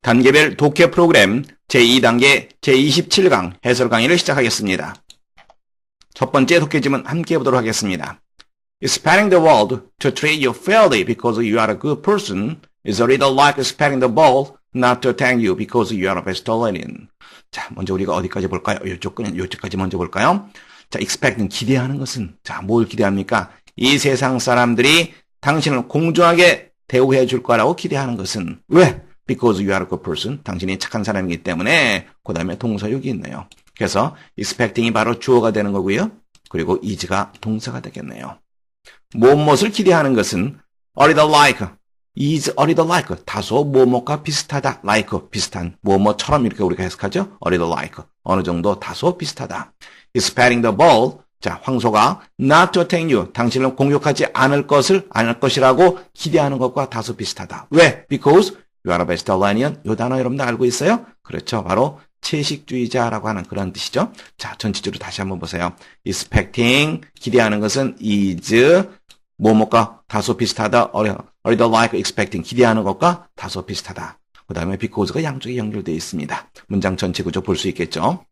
단계별 독해 프로그램 제2단계 제27강 해설 강의를 시작하겠습니다. 첫 번째 독해지문 함께 해보도록 하겠습니다. Expecting the world to treat you fairly because you are a good person is a little like expecting the ball not to attack you because you are a vegetarian. 자, 먼저 우리가 어디까지 볼까요? 이쪽까지 먼저 볼까요? 자, expecting 기대하는 것은 자, 뭘 기대합니까? 이 세상 사람들이 당신을 공정하게 대우해 줄 거라고 기대하는 것은 왜? Because you are a good person. 당신이 착한 사람이기 때문에 그 다음에 동사역이 있네요. 그래서 expecting이 바로 주어가 되는 거고요. 그리고 is가 동사가 되겠네요. 무엇을 기대하는 것은 a little like, is a little like, 다소 무엇과 비슷하다, like, 비슷한, 무엇처럼 이렇게 우리가 해석하죠. a little like, 어느 정도 다소 비슷하다. expecting the ball, 자, 황소가 not to attack you, 당신을 공격하지 않을 것이라고 기대하는 것과 다소 비슷하다. 왜? Because you are a vegetarian. 이 단어 여러분들 알고 있어요? 그렇죠. 바로 채식주의자라고 하는 그런 뜻이죠. 자, 전체적으로 다시 한번 보세요. expecting, 기대하는 것은 is, 뭐뭐가 다소 비슷하다. a little like expecting, 기대하는 것과 다소 비슷하다. 그 다음에 because가 양쪽에 연결되어 있습니다. 문장 전체 구조 볼 수 있겠죠.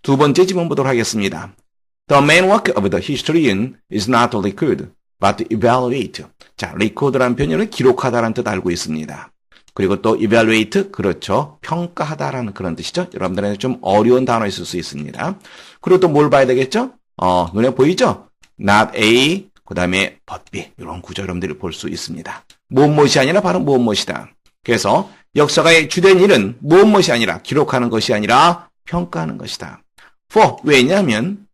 두 번째 지문 보도록 하겠습니다. The main work of the historian is not to record, but to evaluate. 자, record라는 표현은 기록하다라는 뜻 알고 있습니다. 그리고 또 evaluate, 그렇죠. 평가하다라는 그런 뜻이죠. 여러분들한테 좀 어려운 단어 있을 수 있습니다. 그리고 또 뭘 봐야 되겠죠? 눈에 보이죠? not A, 그 다음에 but B. 이런 구조 여러분들이 볼 수 있습니다. 무엇이 아니라 바로 무엇이다. 그래서 역사가의 주된 일은 무엇이 아니라 기록하는 것이 아니라 평가하는 것이다. For, 왜냐하면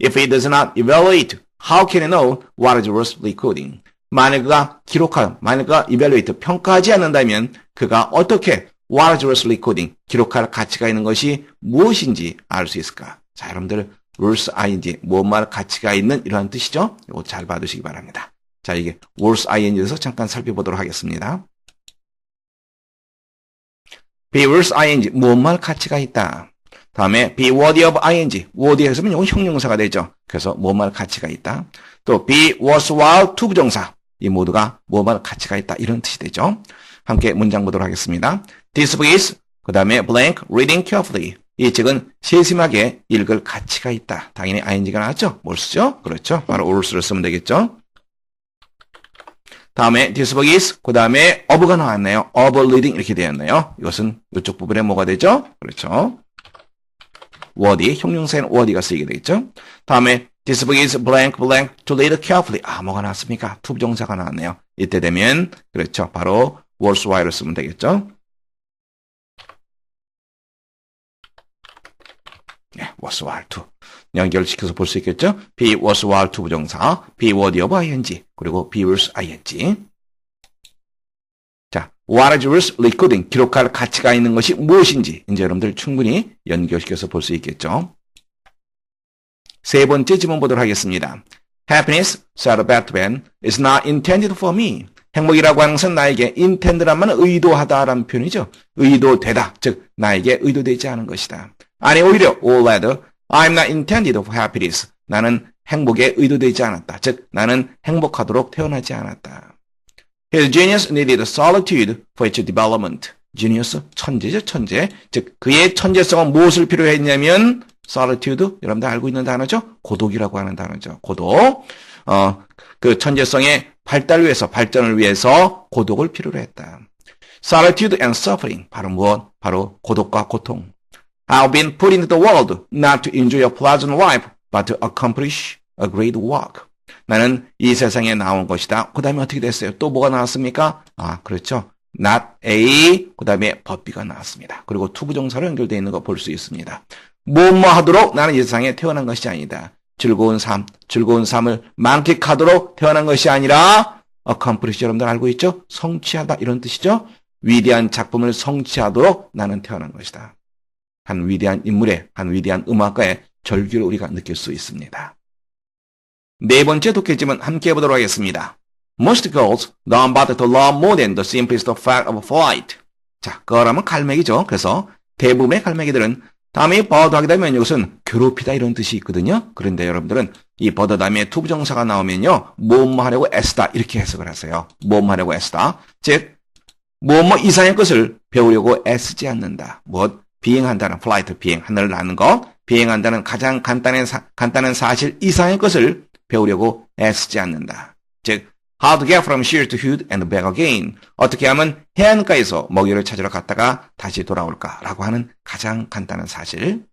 if it does not evaluate, how can it know what is worth recording? 만약 그가 evaluate, 평가하지 않는다면 그가 어떻게 what is worth recording, 기록할 가치가 있는 것이 무엇인지 알 수 있을까? 자, 여러분들 worth ing, 무엇말 가치가 있는 이러한 뜻이죠? 이거 잘 봐두시기 바랍니다. 자, 이게 worth ing에서 잠깐 살펴보도록 하겠습니다. be worth ing, 무엇말 가치가 있다. 다음에 be worthy of ing, worthy 했으면 이건 형용사가 되죠. 그래서 무엇말 가치가 있다. 또 be worthwhile to 부정사, 이 모두가 무엇말 가치가 있다 이런 뜻이 되죠. 함께 문장 보도록 하겠습니다. This book is, 그 다음에 blank, reading carefully. 이 책은 세심하게 읽을 가치가 있다. 당연히 ing가 나왔죠. 뭘 쓰죠? 그렇죠. 바로 or를 쓰면 되겠죠. 다음에 this book is, 그 다음에 of가 나왔네요. of reading 이렇게 되었네요. 이것은 이쪽 부분에 뭐가 되죠? 그렇죠. worthy, 형용사에는 worthy가 쓰이게 되겠죠. 다음에 this book is blank blank to read carefully. 뭐가 나왔습니까? to 부정사가 나왔네요. 이때 되면 그렇죠. 바로 worthwhile을 쓰면 되겠죠. 네, worthwhile to 연결시켜서 볼 수 있겠죠. be worthwhile to 부정사, be worthy of ing, 그리고 be worth ing. 자, what is worth recording, 기록할 가치가 있는 것이 무엇인지 이제 여러분들 충분히 연결시켜서 볼 수 있겠죠. 세 번째 지문 보도록 하겠습니다. Happiness, said Beethoven, is not intended for me. 행복이라고 하는 것은 나에게 intend란 말은 의도하다라는 표현이죠. 의도되다, 즉 나에게 의도되지 않은 것이다. 아니 오히려 or rather, I'm not intended for happiness. 나는 행복에 의도되지 않았다. 즉 나는 행복하도록 태어나지 않았다. His genius needed solitude for its development. genius, 천재죠, 천재. 즉 그의 천재성은 무엇을 필요했냐면 solitude, 여러분들 알고 있는 단어죠? 고독이라고 하는 단어죠. 고독. 그 천재성의 발전을 위해서 고독을 필요로 했다. Solitude and suffering. 바로 무엇? 바로 고독과 고통. I've been put into the world not to enjoy a pleasant life, but to accomplish a great work. 나는 이 세상에 나온 것이다. 그 다음에 어떻게 됐어요? 또 뭐가 나왔습니까? 그렇죠. not A, 그 다음에 but B가 나왔습니다. 그리고 to 부정사로 연결되어 있는 거 볼 수 있습니다. 뭐뭐 하도록 나는 이 세상에 태어난 것이 아니다. 즐거운 삶을 만끽하도록 태어난 것이 아니라 accomplish, 여러분들 알고 있죠? 성취하다 이런 뜻이죠. 위대한 작품을 성취하도록 나는 태어난 것이다. 한 위대한 인물의, 한 위대한 음악가의 절규를 우리가 느낄 수 있습니다. 네 번째 독해지문 함께 해보도록 하겠습니다. Most girls don't bother to love more than the simplest fact of flight. 자, girl하면 갈매기죠. 그래서 대부분의 갈매기들은 다음에 bother 하게 되면 이것은 괴롭히다 이런 뜻이 있거든요. 그런데 여러분들은 이 bother 다음에 to 부정사가 나오면요. 뭐뭐 하려고 애쓰다 이렇게 해석을 하세요. 뭐뭐 하려고 애쓰다. 즉 뭐 이상의 것을 배우려고 애쓰지 않는다. 무엇? 비행한다는 flight, 비행, 하늘을 나는 것, 비행한다는 가장 간단한 사실 이상의 것을 배우려고 애쓰지 않는다. 즉, how to get from here to hood and back again. 어떻게 하면 해안가에서 먹이를 찾으러 갔다가 다시 돌아올까라고 하는 가장 간단한 사실.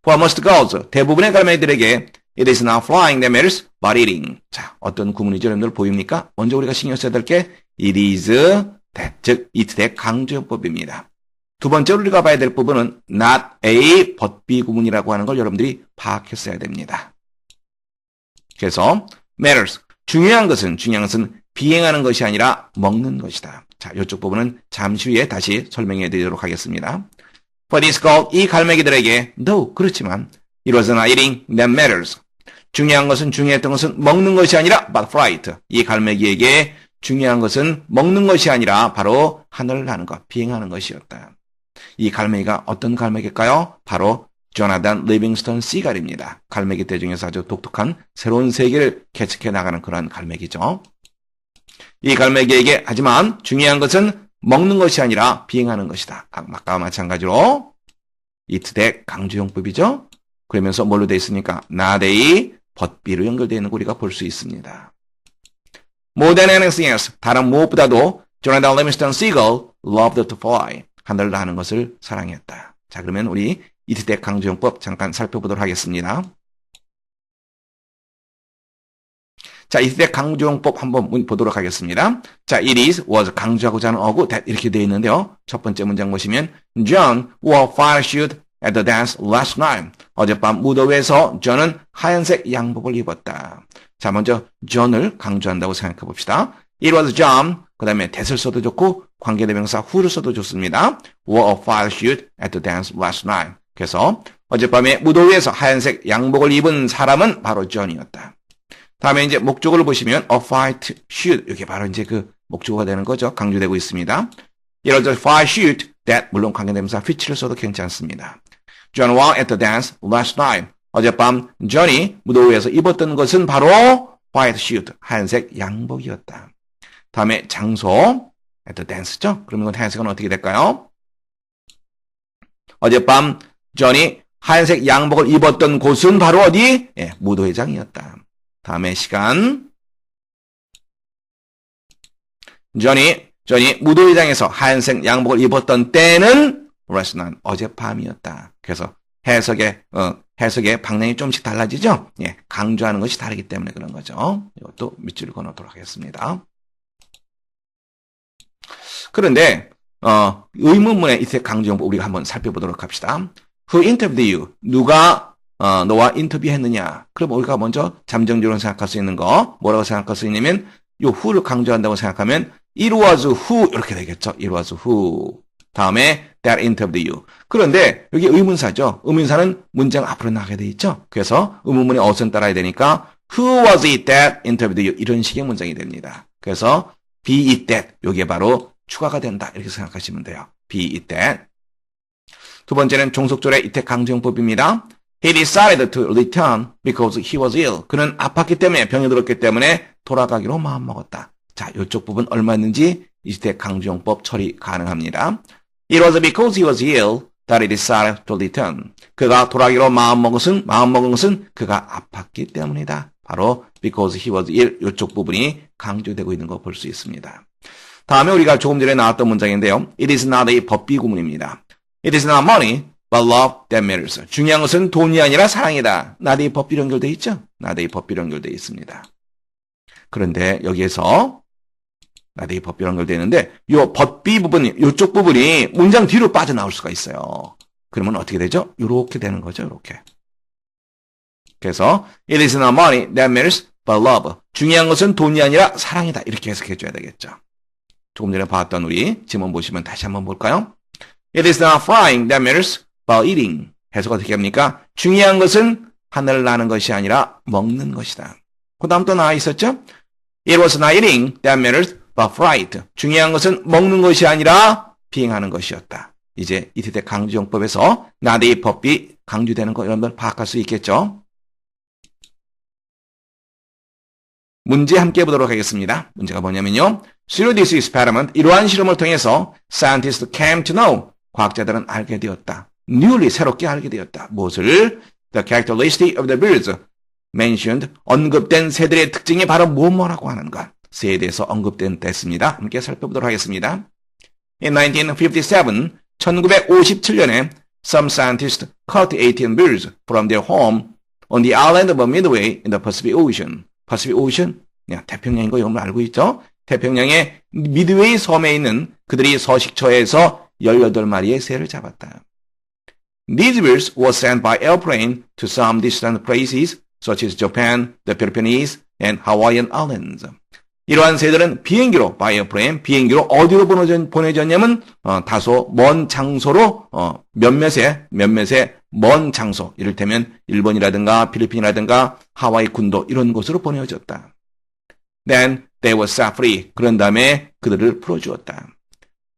For most girls, 대부분의 갈매기들에게 it is not flying that matters, but eating. 자, 어떤 구문이죠? 여러분들 보입니까? 먼저 우리가 신경 써야 될 게 it is that, 즉 it that 강조용법입니다. 두 번째로 우리가 봐야 될 부분은 not a, but b 구문이라고 하는 걸 여러분들이 파악했어야 됩니다. 그래서 matters, 중요한 것은 비행하는 것이 아니라 먹는 것이다. 자, 이쪽 부분은 잠시 후에 다시 설명해 드리도록 하겠습니다. For this girl, 이 갈매기들에게 though, 그렇지만 it was not eating that matters. 중요했던 것은 먹는 것이 아니라 but flight. 이 갈매기에게 중요한 것은 먹는 것이 아니라 바로 하늘을 나는 것, 비행하는 것이었다. 이 갈매기가 어떤 갈매기일까요? 바로 조나단 리빙스턴 시갈입니다. 갈매기 떼 중에서 아주 독특한 새로운 세계를 개척해 나가는 그런 갈매기죠. 이 갈매기에게 하지만 중요한 것은 먹는 것이 아니라 비행하는 것이다. 아까와 마찬가지로 it that 강조용법이죠. 그러면서 뭘로 되어 있습니까? not a, but b로 연결되어 있는 거 우리가 볼 수 있습니다. More than anything else, 다른 무엇보다도 조나단 리빙스턴 시갈 loved to fly. 하늘을 나는 것을 사랑했다. 자, 그러면 우리 it that 강조용법 잠깐 살펴보도록 하겠습니다. 자, it that 강조용법 한번 보도록 하겠습니다. 자, it is, was 강조하고자 하는 어구, that 이렇게 되어 있는데요. 첫 번째 문장 보시면 John wore fire suit at the dance last night. 어젯밤 무도회에서 John은 하얀색 양복을 입었다. 자, 먼저 John을 강조한다고 생각해 봅시다. It was John. 그 다음에 that을 써도 좋고 관계대명사 who를 써도 좋습니다. wore a fire suit at the dance last night. 그래서 어젯밤에 무도회에서 하얀색 양복을 입은 사람은 바로 John이었다. 다음에 이제 목적어를 보시면 a white suit. 이게 바로 이제 그 목적어가 되는 거죠. 강조되고 있습니다. It was a fire suit that, 물론 관계대명사 which를 써도 괜찮습니다. John wore at the dance last night. 어젯밤 John이 무도회에서 입었던 것은 바로 white suit, 하얀색 양복이었다. 다음에 장소, at the dance죠? 그러면 이건 하얀색은 어떻게 될까요? 어젯밤 John이 하얀색 양복을 입었던 곳은 바로 어디? 예, 무도회장이었다. 다음에 시간. John이 무도회장에서 하얀색 양복을 입었던 때는 last night, 어젯밤이었다. 그래서 해석의 방향이 좀씩 달라지죠? 예, 강조하는 것이 다르기 때문에 그런 거죠. 이것도 밑줄을 그어놓도록 하겠습니다. 그런데 의문문의 이때 강조용법 우리가 한번 살펴보도록 합시다. Who interviewed you? 누가 너와 인터뷰했느냐? 그럼 우리가 먼저 잠정적으로 생각할 수 있는 거 뭐라고 생각할 수 있냐면 이 who를 강조한다고 생각하면 it was who 이렇게 되겠죠. it was who. 다음에 that interviewed you. 그런데 여기 의문사죠. 의문사는 문장 앞으로 나가게 돼 있죠. 그래서 의문문의 어순 따라야 되니까 who was it that interviewed you? 이런 식의 문장이 됩니다. 그래서 be it that. 이게 바로 추가가 된다. 이렇게 생각하시면 돼요. be it that. 두 번째는 종속절의 이택 강조용법입니다. He decided to return because he was ill. 그는 아팠기 때문에 병이 들었기 때문에 돌아가기로 마음먹었다. 자, 이쪽 부분 얼마였는지 이택 강조용법 처리 가능합니다. It was because he was ill that he decided to return. 그가 돌아가기로 마음먹은 것은 그가 아팠기 때문이다. 바로 because he was ill. 이쪽 부분이 강조되고 있는 거 볼 수 있습니다. 다음에 우리가 조금 전에 나왔던 문장인데요. It is not a 법비 구문입니다. It is not money, but love that matters. 중요한 것은 돈이 아니라 사랑이다. not a 법비로 연결되어 있죠? not a 법비로 연결되어 있습니다. 그런데 여기에서 not a 법비로 연결되어 있는데 이 법비 부분이, 이쪽 부분이 문장 뒤로 빠져나올 수가 있어요. 그러면 어떻게 되죠? 이렇게 되는 거죠. 이렇게. 그래서 It is not money that matters, but love. 중요한 것은 돈이 아니라 사랑이다. 이렇게 해석해 줘야 되겠죠. 조금 전에 봤던 우리 지문 보시면 다시 한번 볼까요? It is not flying that matters, but eating. 해석 어떻게 합니까? 중요한 것은 하늘을 나는 것이 아니라 먹는 것이다. 그 다음 또 나와 있었죠? It was not eating that matters, but flight. 중요한 것은 먹는 것이 아니라 비행하는 것이었다. 이제 이때 강조용법에서 not a 법이 강조되는 거 여러분들 파악할 수 있겠죠? 문제 함께 보도록 하겠습니다. 문제가 뭐냐면요. Through this experiment, 이러한 실험을 통해서 scientists came to know, 과학자들은 알게 되었다. newly, 새롭게 알게 되었다. 무엇을? The characteristic of the birds mentioned, 언급된 새들의 특징이 바로 뭐라고 하는 것. 새에 대해서 언급된 됐습니다. 함께 살펴보도록 하겠습니다. In 1957, 1957년에 some scientists caught 18 birds from their home on the island of Midway in the Pacific Ocean. Pacific Ocean? 태평양인 거 여러분 알고 있죠? 태평양의 미드웨이 섬에 있는 그들이 서식처에서 18마리의 새를 잡았다. These birds were sent by airplane to some distant places such as Japan, the Philippines, and Hawaiian Islands. 이러한 새들은 비행기로, by airplane, 비행기로 어디로 보내졌냐면 다소 먼 장소로 몇몇의 먼 장소, 이를테면 일본이라든가 필리핀이라든가 하와이 군도 이런 곳으로 보내졌다. Then they were set free. 그런 다음에 그들을 풀어주었다.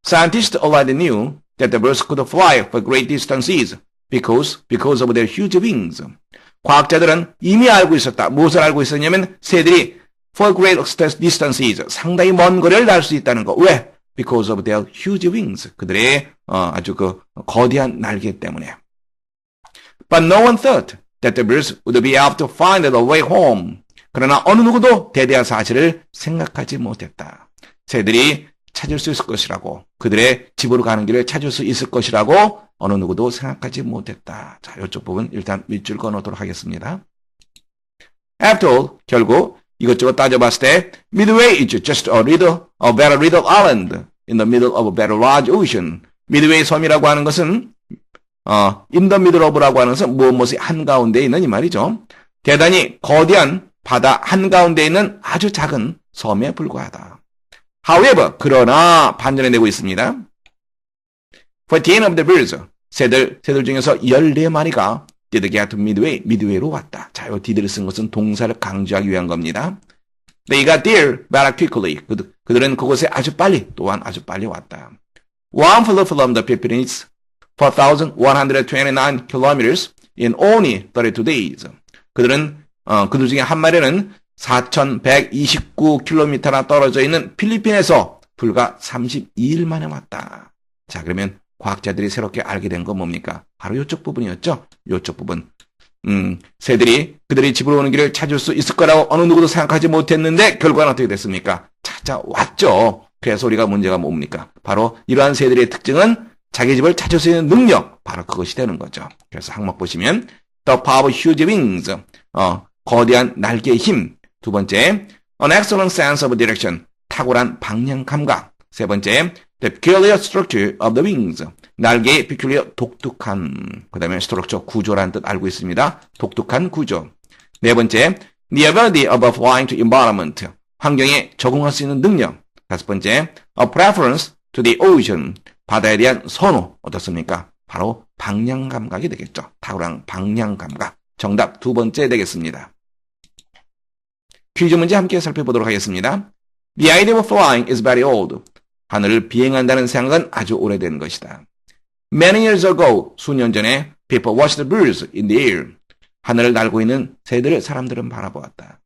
Scientists already knew that the birds could fly for great distances because of their huge wings. 과학자들은 이미 알고 있었다. 무엇을 알고 있었냐면 새들이 for great distances, 상당히 먼 거리를 날 수 있다는 거. 왜? Because of their huge wings. 그들의 아주 거대한 날개 때문에. But no one thought that the birds would be able to find their way home. 그러나 어느 누구도 대대한 사실을 생각하지 못했다. 새들이 찾을 수 있을 것이라고, 그들의 집으로 가는 길을 찾을 수 있을 것이라고 어느 누구도 생각하지 못했다. 자, 이쪽 부분 일단 밑줄 그어놓도록 하겠습니다. After all, 결국 이것저것 따져봤을 때 Midway is just a very little island in the middle of a very large ocean. 미드웨이 섬이라고 하는 것은 in the middle of라고 하는 것은 무엇이 한가운데 있는 이 말이죠. 대단히 거대한 바다 한가운데 있는 아주 작은 섬에 불과하다. However, 그러나 반전에 내고 있습니다. 14 of the birds, 새들 중에서 14마리가 did get to Midway, 미드웨이로 왔다. 자, 이 did를 쓴 것은 동사를 강조하기 위한 겁니다. They got there very quickly. 그들은 그곳에 아주 빨리, 또한 아주 빨리 왔다. One flew from the Philippines 4,129 kilometers in only 32 days. 그들 중에 한 마리는 4,129km나 떨어져 있는 필리핀에서 불과 32일 만에 왔다. 자, 그러면 과학자들이 새롭게 알게 된 건 뭡니까? 바로 이쪽 부분이었죠. 이쪽 부분. 새들이 그들이 집으로 오는 길을 찾을 수 있을 거라고 어느 누구도 생각하지 못했는데 결과는 어떻게 됐습니까? 찾아왔죠. 그래서 우리가 문제가 뭡니까? 바로 이러한 새들의 특징은 자기 집을 찾을 수 있는 능력, 바로 그것이 되는 거죠. 그래서 항목 보시면 The power of huge wings, 거대한 날개의 힘. 두 번째, An excellent sense of direction, 탁월한 방향 감각. 세 번째, The peculiar structure of the wings, 날개의 peculiar, 독특한. 그 다음에 structure, 구조라는 뜻 알고 있습니다. 독특한 구조. 네 번째, The ability of flying to environment, 환경에 적응할 수 있는 능력. 다섯 번째, A preference to the ocean, 바다에 대한 선호. 어떻습니까? 바로 방향 감각이 되겠죠. 탁월한 방향 감각. 정답 두 번째 되겠습니다. 퀴즈 문제 함께 살펴보도록 하겠습니다. The idea of flying is very old. 하늘을 비행한다는 생각은 아주 오래된 것이다. Many years ago, 수년 전에 people watched the birds in the air. 하늘을 날고 있는 새들을 사람들은 바라보았다.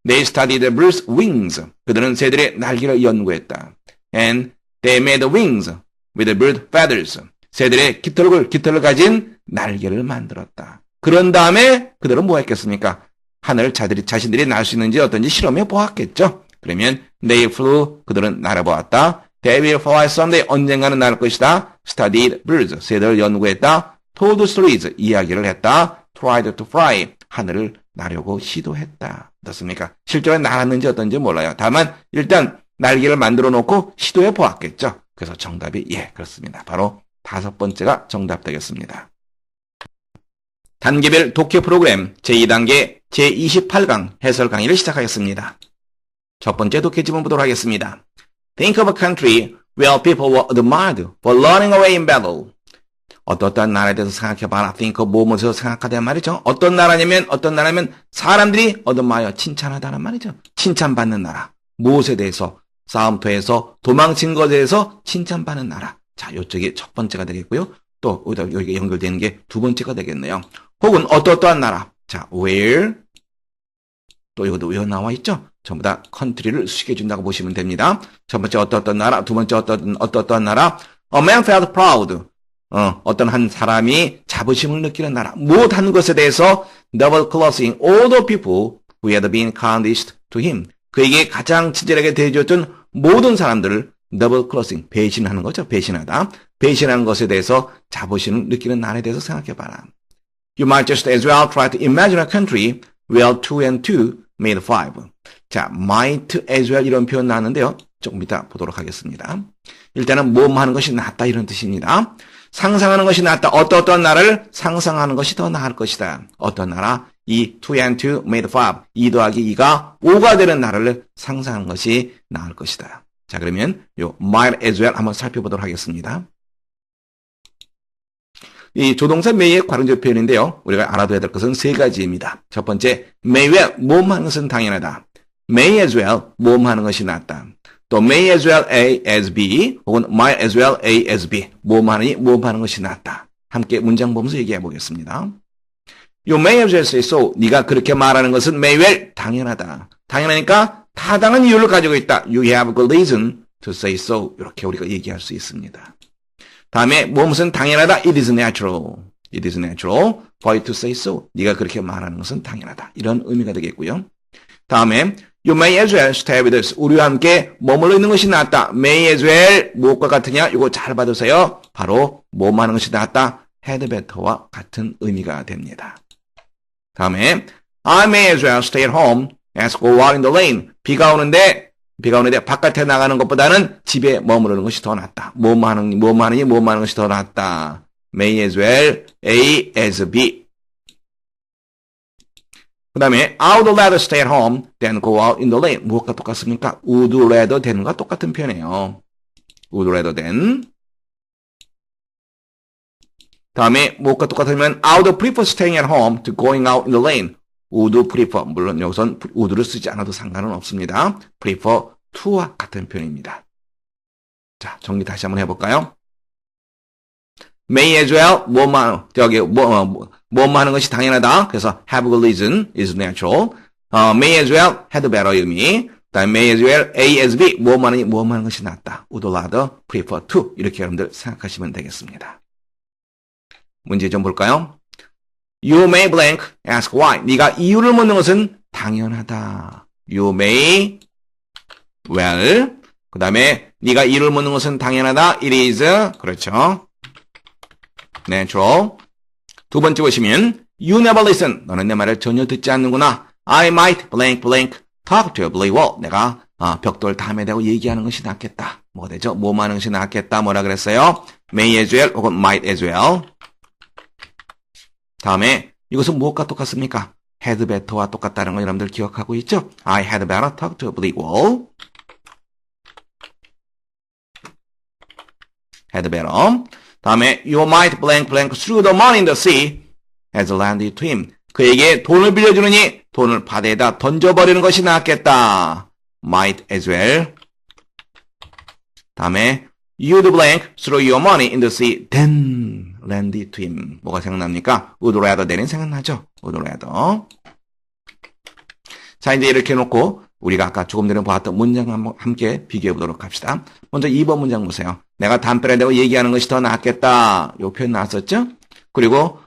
They studied the birds' wings. 그들은 새들의 날개를 연구했다. And they made the wings with the bird feathers. 새들의 깃털을 가진 날개를 만들었다. 그런 다음에 그들은 뭐 했겠습니까? 하늘을 자신들이 날 수 있는지 어떤지 실험해 보았겠죠. 그러면 they flew, 그들은 날아보았다. They will fly someday, 언젠가는 날 것이다. Studied birds, 새들을 연구했다. Told stories, 이야기를 했다. Tried to fly, 하늘을 나려고 시도했다. 어떻습니까? 실제로 날았는지 어떤지 몰라요. 다만 일단 날개를 만들어 놓고 시도해 보았겠죠. 그래서 정답이 그렇습니다. 바로 다섯 번째가 정답 되겠습니다. 단계별 독해 프로그램 제2단계 제28강 해설 강의를 시작하겠습니다. 첫 번째 독해 지문 보도록 하겠습니다. Think of a country where people were admired for running away in battle. 어떤 나라에 대해서 생각해봐라. Think of 무엇에서 생각하다는 말이죠. 어떤 나라냐면 사람들이 admire, 칭찬하다는 말이죠. 칭찬받는 나라. 무엇에 대해서? 싸움터에서 도망친 것에 대해서 칭찬받는 나라. 자, 이쪽이 첫 번째가 되겠고요. 또 여기가 연결되는 게 두 번째가 되겠네요. 혹은 어떠한 나라. 자, where 또 이것도 왜 나와 있죠? 전부 다 country를 수식해준다고 보시면 됩니다. 첫 번째 어떤 나라, 두 번째 어떤 나라. A man felt proud. 어떤 한 사람이 자부심을 느끼는 나라. 못하는 것에 대해서 double crossing all the people who had been kindest to him. 그에게 가장 친절하게 대해줬던 모든 사람들을 double crossing, 배신하는 거죠. 배신하다. 배신하는 것에 대해서 자부심을 느끼는 나라에 대해서 생각해봐라. You might just as well try to imagine a country where 2 and 2 made 5. 자, might as well 이런 표현 나왔는데요. 조금 이따 보도록 하겠습니다. 일단은 모험하는 것이 낫다 이런 뜻입니다. 상상하는 것이 낫다. 어떤 나라를 상상하는 것이 더 나을 것이다. 어떤 나라? 이 2 and 2 made 5. 2 더하기 2가 5가 되는 나라를 상상하는 것이 나을 것이다. 자, 그러면 요 might as well 한번 살펴보도록 하겠습니다. 이 조동사 may의 관용적 표현인데요. 우리가 알아둬야 될 것은 세 가지입니다. 첫 번째, may well, 모험하는 것은 당연하다. may as well, 모험하는 것이 낫다. 또 may as well A as B 혹은 might as well A as B, 모험하는 것이 낫다. 함께 문장 보면서 얘기해 보겠습니다. 요 may as well say so, 네가 그렇게 말하는 것은 may well, 당연하다. 당연하니까 타당한 이유를 가지고 있다. You have good reason to say so. 이렇게 우리가 얘기할 수 있습니다. 다음에 무엇은 당연하다. It is natural. It is natural for you to say so. 네가 그렇게 말하는 것은 당연하다. 이런 의미가 되겠고요. 다음에 You may as well stay with us. 우리와 함께 머물러 있는 것이 낫다. May as well 무엇과 같으냐? 이거 잘 받으세요. 바로 뭐하는 것이 낫다. Had better와 같은 의미가 됩니다. 다음에 I may as well stay at home as go out in the lane. 비가 오는데 바깥에 나가는 것보다는 집에 머무르는 것이 더 낫다. 뭐하는 것이 더 낫다. May as well A as B. 그 다음에 I would rather stay at home than go out in the lane. 무엇과 똑같습니까? Would rather than과 똑같은 표현이에요. Would rather than. 다음에 무엇과 똑같으면 I would prefer staying at home to going out in the lane. would prefer. 물론 여기선 would를 쓰지 않아도 상관은 없습니다. prefer to와 같은 표현입니다. 자, 정리 다시 한번 해볼까요? May as well, 뭐하는 것이 당연하다. 그래서 have good reason is natural. May as well, had better 의미. 다음 may as well, A as B, 뭐하는 것이 낫다. would rather, prefer to. 이렇게 여러분들 생각하시면 되겠습니다. 문제 좀 볼까요? You may blank, ask why. 네가 이유를 묻는 것은 당연하다. You may well. 그 다음에 네가 이유를 묻는 것은 당연하다. It is, 그렇죠. natural. 두 번째 보시면 You never listen. 너는 내 말을 전혀 듣지 않는구나. I might blank blank talk to you really well. 내가 벽돌 담에 대고 얘기하는 것이 낫겠다. 뭐가 되죠? 뭐하는 것이 낫겠다. 뭐라 그랬어요? May as well 혹은 might as well. 다음에 이것은 무엇과 똑같습니까? had better와 똑같다는 거 여러분들 기억하고 있죠? I had better talk to you really well. had better. 다음에 you might blank blank through the money in the sea as lended to him. 그에게 돈을 빌려주느니 돈을 바다에다 던져버리는 것이 낫겠다. might as well. 다음에 you'd blank through your money in the sea then lend it to him. 뭐가 생각납니까? would rather than이 생각나죠? would rather. 자, 이제 이렇게 해놓고 우리가 아까 조금 전에 보았던 문장 한번 함께 비교해 보도록 합시다. 먼저 2번 문장 보세요. 내가 담벼락에 대고 얘기하는 것이 더 낫겠다. 요 표현 나왔었죠? 그리고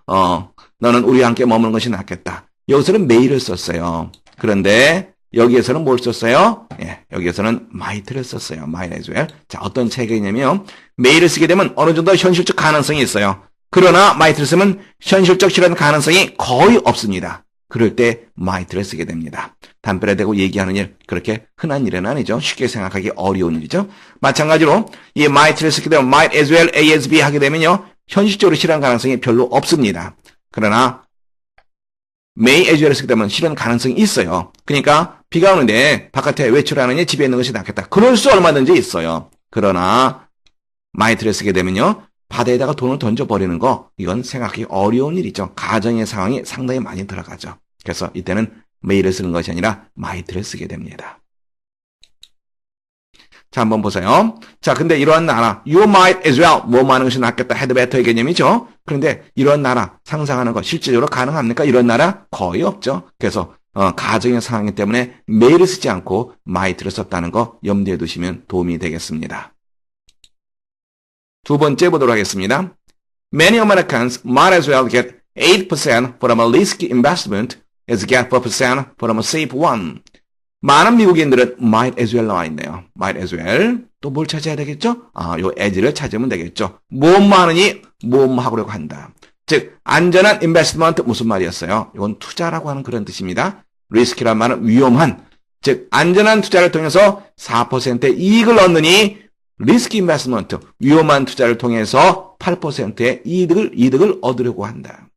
너는 우리와 함께 머무는 것이 낫겠다. 여기서는 may를 썼어요. 그런데 여기에서는 뭘 썼어요? 예, 여기에서는 might를 썼어요. might as well. 자, 어떤 차이냐면 may를 쓰게 되면 어느 정도 현실적 가능성이 있어요. 그러나 might를 쓰면 현실적 실현 가능성이 거의 없습니다. 그럴 때 might를 쓰게 됩니다. 담벼락에 대고 얘기하는 일, 그렇게 흔한 일은 아니죠. 쉽게 생각하기 어려운 일이죠. 마찬가지로 이 might를 쓰게 되면 might as well, A as B 하게 되면요. 현실적으로 실현 가능성이 별로 없습니다. 그러나 may as well 쓰게 되면 실현 가능성이 있어요. 그러니까 비가 오는데 바깥에 외출하느니 집에 있는 것이 낫겠다. 그럴 수 얼마든지 있어요. 그러나 might를 쓰게 되면요. 바다에다가 돈을 던져버리는 거, 이건 생각하기 어려운 일이죠. 가정의 상황이 상당히 많이 들어가죠. 그래서 이때는 may를 쓰는 것이 아니라 might를 쓰게 됩니다. 자, 한번 보세요. 자, 근데 이러한 나라, you might as well, 뭐하는 것이 낫겠다, had better의 개념이죠. 그런데 이런 나라, 상상하는 거 실질적으로 가능합니까? 이런 나라 거의 없죠. 그래서 가정의 상황이기 때문에 may를 쓰지 않고 might를 썼다는 거 염두에 두시면 도움이 되겠습니다. 두 번째 보도록 하겠습니다. Many Americans might as well get 8% from a risky investment as get 4% from a safe one. 많은 미국인들은 might as well 나와 있네요. might as well. 또 뭘 찾아야 되겠죠? 요 as를 찾으면 되겠죠. 무엇만하니 무엇하려고 한다. 즉 안전한 인베스트먼트 무슨 말이었어요? 이건 투자라고 하는 그런 뜻입니다. 리스크란 말은 위험한, 즉 안전한 투자를 통해서 4%의 이익을 얻느니 리스크 인베스트먼트, 위험한 투자를 통해서 8%의 이득을 얻으려고 한다.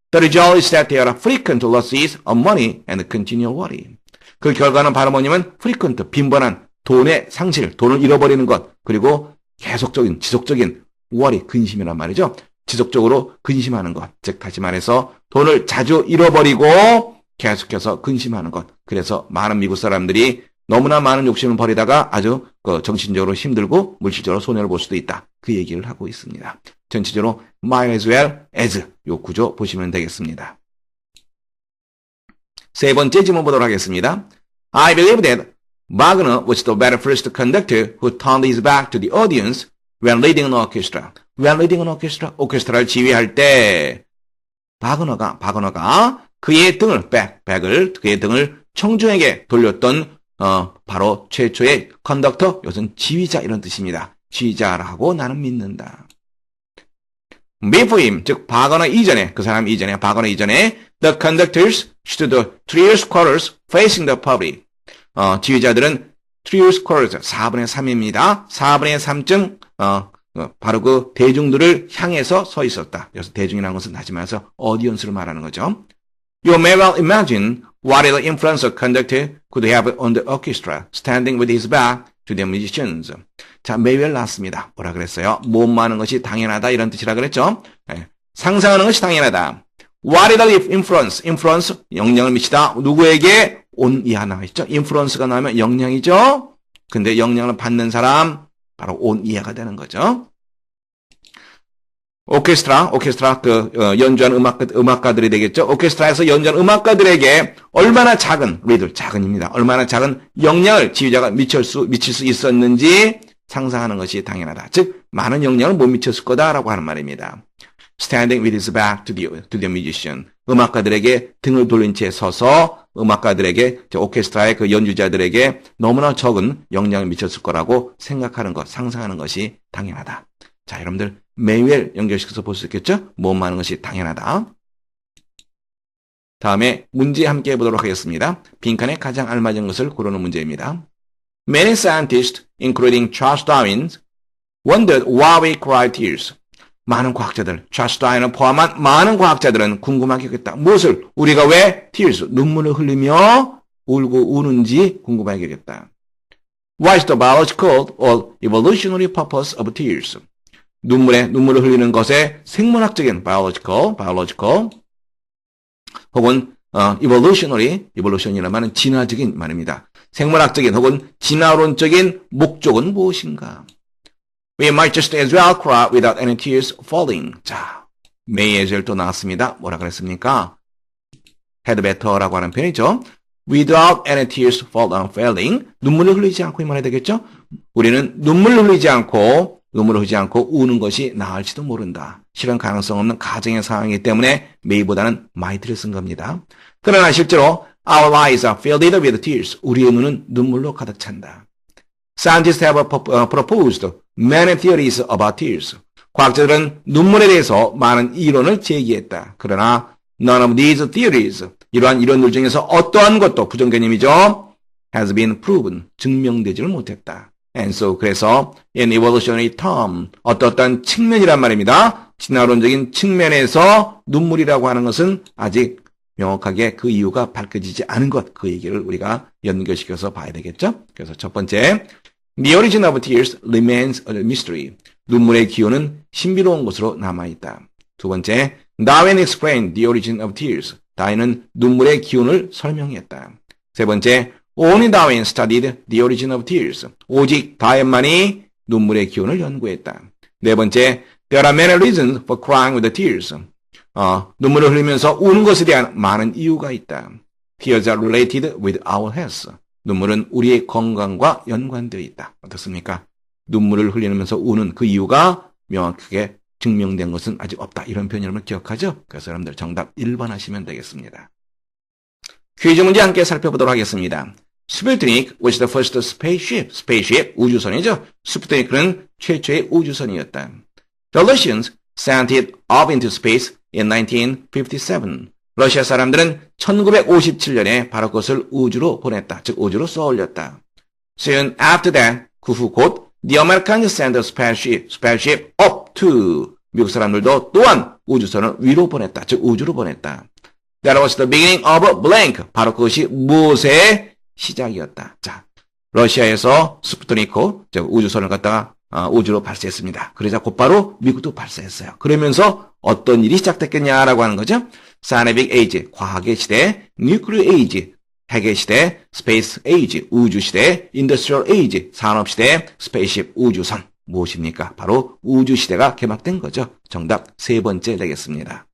The result is that there are frequent losses of money and continual worry. 그 결과는 바로 뭐냐면 frequent, 빈번한 돈의 상실, 돈을 잃어버리는 것, 그리고 계속적인, 지속적인 worry, 근심이란 말이죠. 지속적으로 근심하는 것. 즉 다시 말해서 돈을 자주 잃어버리고 계속해서 근심하는 것. 그래서 많은 미국 사람들이 너무나 많은 욕심을 버리다가 아주 정신적으로 힘들고 물질적으로 손해를 볼 수도 있다. 그 얘기를 하고 있습니다. 전체적으로 might as well as 요 구조 보시면 되겠습니다. 세 번째 질문 보도록 하겠습니다. I believe that Wagner was the very first conductor who turned his back to the audience when leading an orchestra. when leading an orchestra, 오케스트라를 지휘할 때 바그너가 그의 등을 그의 등을 청중에게 돌렸던 바로 최초의 컨덕터, 이것은 지휘자 이런 뜻입니다. 지휘자라고 나는 믿는다. Before him, 즉 바그너 이전에, 그 사람 이전에, 바그너 이전에 the conductors stood 3 squares facing the public. 지휘자들은 3 squares, 4분의 3입니다. 4분의 3쯤 바로 그 대중들을 향해서 서 있었다. 그래서 대중이라는 것은 다시 말해서 audience를 말하는 거죠. You may well imagine what the influential conductor could have on the orchestra, standing with his back to the musicians. 자, may well 나왔습니다. 뭐라 그랬어요? 모험하는 것이 당연하다 이런 뜻이라 그랬죠. 네. 상상하는 것이 당연하다. What is the influence? influence, 영향을 미치다. 누구에게? on 이하 나와 있죠. influence가 나오면 영향이죠. 근데 영향을 받는 사람, 바로 on 이하가 되는 거죠. 오케스트라 연주하는 음악가들이 되겠죠. 오케스트라에서 연주하는 음악가들에게 얼마나 작은, 작은입니다. 얼마나 작은 영향을 지휘자가 미칠 수 있었는지 상상하는 것이 당연하다. 즉 많은 영향을 못 미쳤을 거다라고 하는 말입니다. Standing with his back to the musician. 음악가들에게 등을 돌린 채 서서 음악가들에게, 오케스트라의 그 연주자들에게 너무나 적은 영향을 미쳤을 거라고 생각하는 것, 상상하는 것이 당연하다. 자, 여러분들 may well 연결시켜서 볼 수 있겠죠? 모험하는 것이 당연하다. 다음에 문제 함께 해보도록 하겠습니다. 빈칸에 가장 알맞은 것을 고르는 문제입니다. Many scientists, including Charles Darwin, wondered why we cry tears. 많은 과학자들, 찰스 다윈을 포함한 많은 과학자들은 궁금하게 여겼다. 무엇을? 우리가 왜 tears, 눈물을 흘리며 울고 우는지 궁금하게 여겼다. What is the biological or evolutionary purpose of tears? 눈물을 흘리는 것의 생물학적인 biological 혹은 evolution이라는 말은 진화적인 말입니다. 생물학적인 혹은 진화론적인 목적은 무엇인가? We might just as well cry without any tears falling. 자, may as well 또 나왔습니다. 뭐라 그랬습니까? had better라고 하는 표현이죠. Without any tears falling. 눈물을 흘리지 않고 이 말이 되겠죠? 우리는 눈물을 흘리지 않고 우는 것이 나을지도 모른다. 실현 가능성 없는 가정의 상황이기 때문에 may보다는 might를 쓴 겁니다. 그러나 실제로 our eyes are filled with tears. 우리의 눈은 눈물로 가득 찬다. Scientists have proposed many theories about tears. 과학자들은 눈물에 대해서 많은 이론을 제기했다. 그러나 none of these theories, 이러한 이론들 중에서 어떠한 것도 부정개념이죠. has been proven, 증명되지를 못했다. And so, 그래서 in evolutionary term, 어떠한 측면이란 말입니다. 진화론적인 측면에서 눈물이라고 하는 것은 아직 명확하게 그 이유가 밝혀지지 않은 것, 그 얘기를 우리가 연결시켜서 봐야 되겠죠. 그래서 첫 번째, The origin of tears remains a mystery. 눈물의 기원은 신비로운 것으로 남아있다. 두 번째, Darwin explained the origin of tears. 다윈은 눈물의 기원을 설명했다. 세 번째, Only Darwin studied the origin of tears. 오직 다윈만이 눈물의 기원을 연구했다. 네 번째, There are many reasons for crying with the tears. 눈물을 흘리면서 우는 것에 대한 많은 이유가 있다. Tears are related with our health. 눈물은 우리의 건강과 연관되어 있다. 어떻습니까? 눈물을 흘리면서 우는 그 이유가 명확하게 증명된 것은 아직 없다. 이런 표현 여러분 기억하죠? 그래서 여러분들 정답 1번 하시면 되겠습니다. 퀴즈 문제 함께 살펴보도록 하겠습니다. 스푸트닉 was the first spaceship. spaceship, 우주선이죠. 스푸트닉은 최초의 우주선이었다. The Russians sent it up into space in 1957. 러시아 사람들은 1957년에 바로 그것을 우주로 보냈다. 즉 우주로 쏘아올렸다. Soon after that, 그 후 곧 The Americans sent a spaceship up to. 미국 사람들도 또한 우주선을 위로 보냈다. 즉 우주로 보냈다. That was the beginning of a blank. 바로 그것이 무엇의 시작이었다. 자, 러시아에서 스푸트니크, 즉 우주선을 갖다가 우주로 발사했습니다. 그러자 곧바로 미국도 발사했어요. 그러면서 어떤 일이 시작됐겠냐라고 하는 거죠. Scientific Age, 과학의 시대, Nuclear Age, 핵의 시대, Space Age, 우주 시대, Industrial Age, 산업 시대, Spaceship, 우주선. 무엇입니까? 바로 우주 시대가 개막된 거죠. 정답 세 번째 되겠습니다.